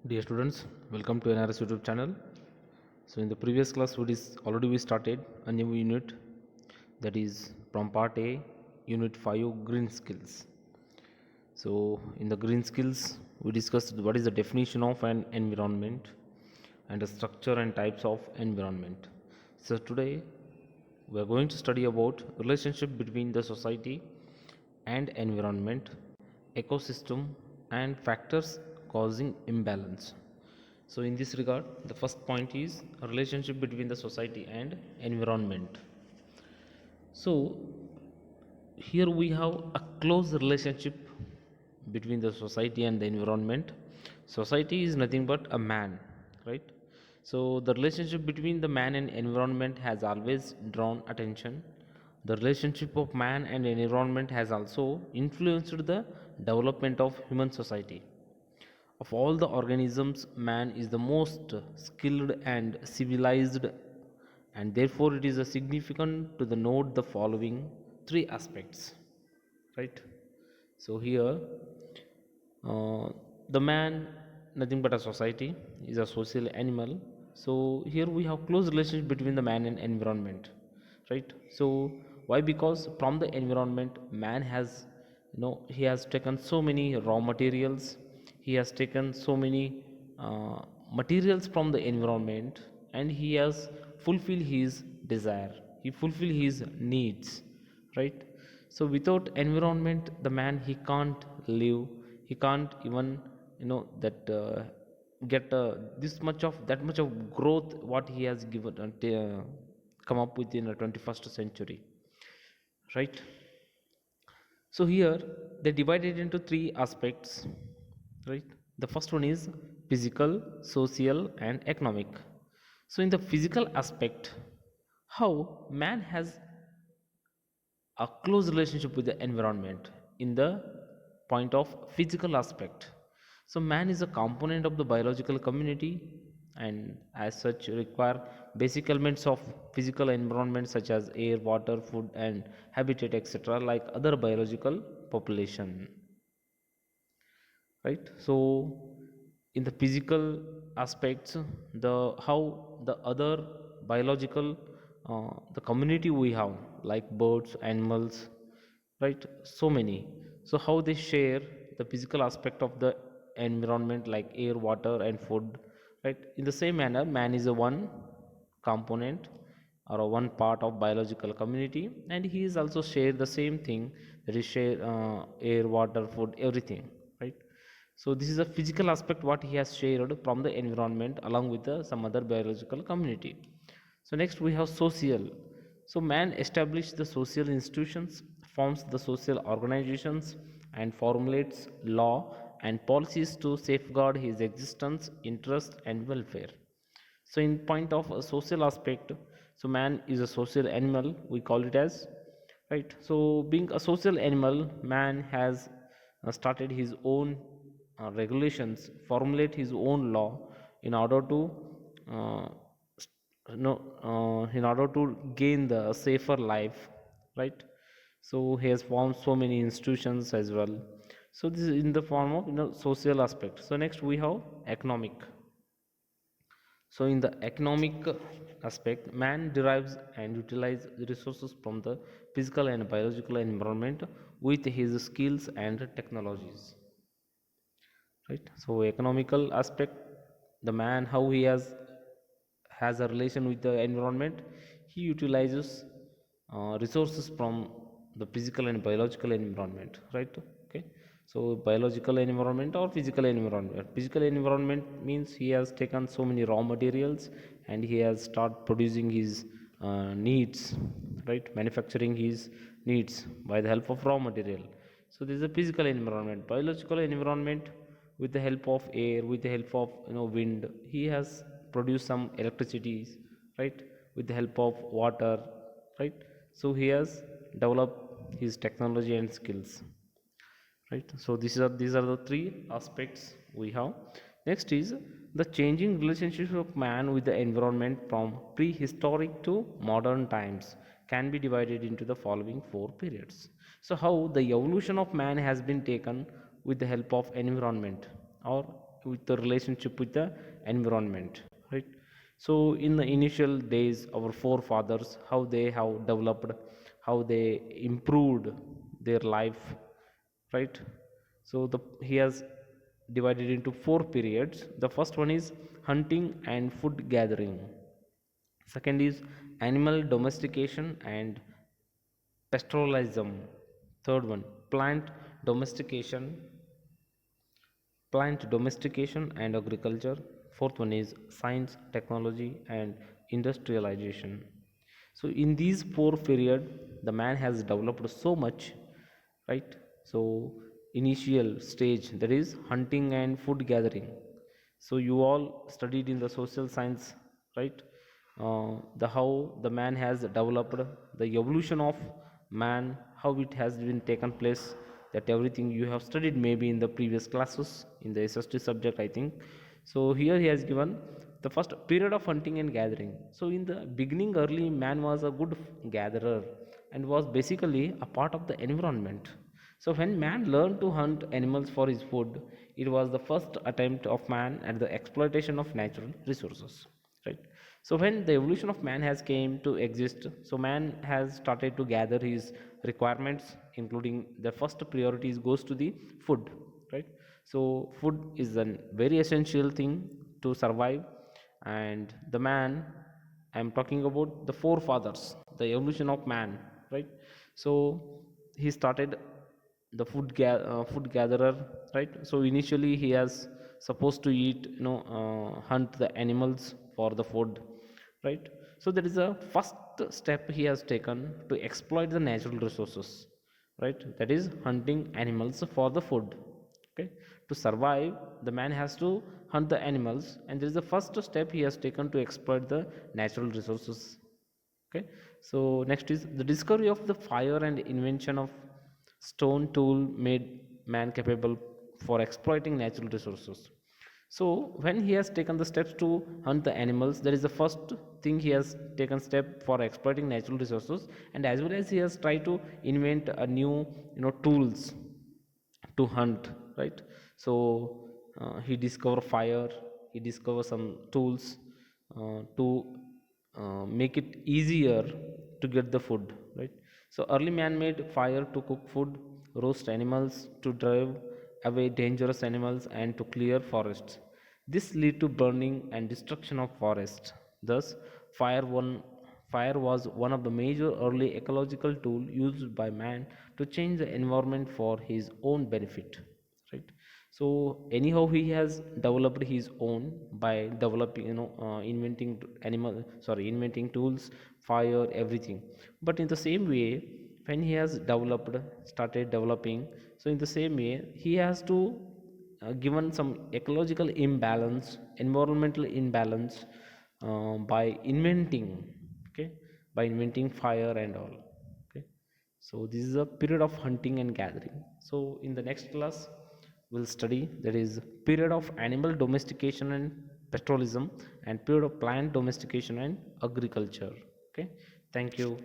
Dear students, welcome to NRS YouTube channel. So in the previous class we started a new unit, that is from part A, unit 5, green skills. So in the green skills we discussed what is the definition of an environment and the structure and types of environment. So today we are going to study about relationship between the society and environment, ecosystem and factors causing imbalance. So in this regard, the first point is a relationship between the society and environment. So here we have a close relationship between the society and the environment. Society is nothing but a man, right? So the relationship between the man and environment has always drawn attention. The relationship of man and environment has also influenced the development of human society. Of all the organisms, man is the most skilled and civilized, and therefore it is a significant to the note the following three aspects. Right? So here, the man, nothing but a society, is a social animal. So here we have close relationship between the man and environment. Right? So why? Because from the environment, man has, he has taken so many raw materials, he has taken so many materials from the environment, and he has fulfilled his desire, he fulfilled his needs, right? So without environment, the man, he can't live, he can't even, that get this much of that much of growth what he has given, come up with in the 21st century, right? So here they divide it into three aspects, right? The first one is physical, social, and economic. So in the physical aspect, how man has a close relationship with the environment in the point of physical aspect. So man is a component of the biological community, and as such require basic elements of physical environment such as air, water, food and habitat, etc., like other biological population, right? So in the physical aspects, the how the other biological, the community we have, like birds, animals, right, so many, so how they share the physical aspect of the environment like air, water and food, right? In the same manner, man is a one component or a one part of biological community, and he is also share the same thing, that is share air, water, food, everything, right? So this is a physical aspect what he has shared from the environment along with some other biological community. So next we have social. So man established the social institutions, forms the social organizations and formulates law and policies to safeguard his existence, interest and welfare. So in point of a social aspect, so man is a social animal, we call it as, right? So being a social animal, man has started his own regulations, formulate his own law in order to uh, no in order to gain the safer life, right? So he has formed so many institutions as well. So this is in the form of, social aspect. So next we have economic. So in the economic aspect, man derives and utilizes the resources from the physical and biological environment with his skills and technologies, right? So economical aspect, the man, how he has a relation with the environment, he utilizes resources from the physical and biological environment, right? Okay. So biological environment or physical environment. Physical environment means he has taken so many raw materials and he has start producing his needs, right, manufacturing his needs by the help of raw material. So this is a physical environment. Biological environment, with the help of air, with the help of, wind, he has produced some electricity, right, with the help of water, right? So he has developed his technology and skills, right? So these are the three aspects we have. Next is the changing relationship of man with the environment from prehistoric to modern times can be divided into the following four periods. So how the evolution of man has been taken with the help of environment or with the relationship with the environment, right? So in the initial days, our forefathers, how they have developed, how they improved their life, right? So the he has divided into four periods. The first one is hunting and food gathering. Second is animal domestication and pastoralism. Third one, domestication plant domestication and agriculture. Fourth one is science, technology and industrialization. So in these four period, the man has developed so much, right? So initial stage, that is hunting and food gathering. So you all studied in the social science, right? The how the man has developed, the evolution of man, how it has been taken place, that everything you have studied maybe in the previous classes in the SST subject, I think. So here he has given the first period of hunting and gathering. So in the beginning, early man was a good gatherer and was basically a part of the environment. So when man learned to hunt animals for his food, it was the first attempt of man at the exploitation of natural resources, right? So when the evolution of man has came to exist, so man has started to gather his requirements, including the first priorities goes to the food, right? So food is a very essential thing to survive. And the man, I am talking about the forefathers, the evolution of man, right? So he started the food gatherer, right? So initially he has supposed to eat, hunt the animals for the food, right? So there is a first step he has taken to exploit the natural resources, right? That is hunting animals for the food. Okay, to survive, the man has to hunt the animals, and there is the first step he has taken to exploit the natural resources. Okay, so next is the discovery of the fire and invention of stone tool made man capable for exploiting natural resources. So when he has taken the steps to hunt the animals, that is the first thing he has taken step for exploiting natural resources. And as well as he has tried to invent a new, tools to hunt, right? So he discover fire, he discover some tools to make it easier to get the food, right? So early man made fire to cook food, roast animals, to drive away dangerous animals and to clear forests. This lead to burning and destruction of forests. Thus fire one fire was one of the major early ecological tools used by man to change the environment for his own benefit, right? So anyhow he has developed his own by developing, inventing tools, fire, everything. But in the same way, when he has started developing, so in the same way he has to given some ecological imbalance, environmental imbalance, by inventing, okay, by inventing fire and all. Okay, so this is a period of hunting and gathering. So in the next class we'll study, that is period of animal domestication and pastoralism, and period of plant domestication and agriculture. Okay, thank you.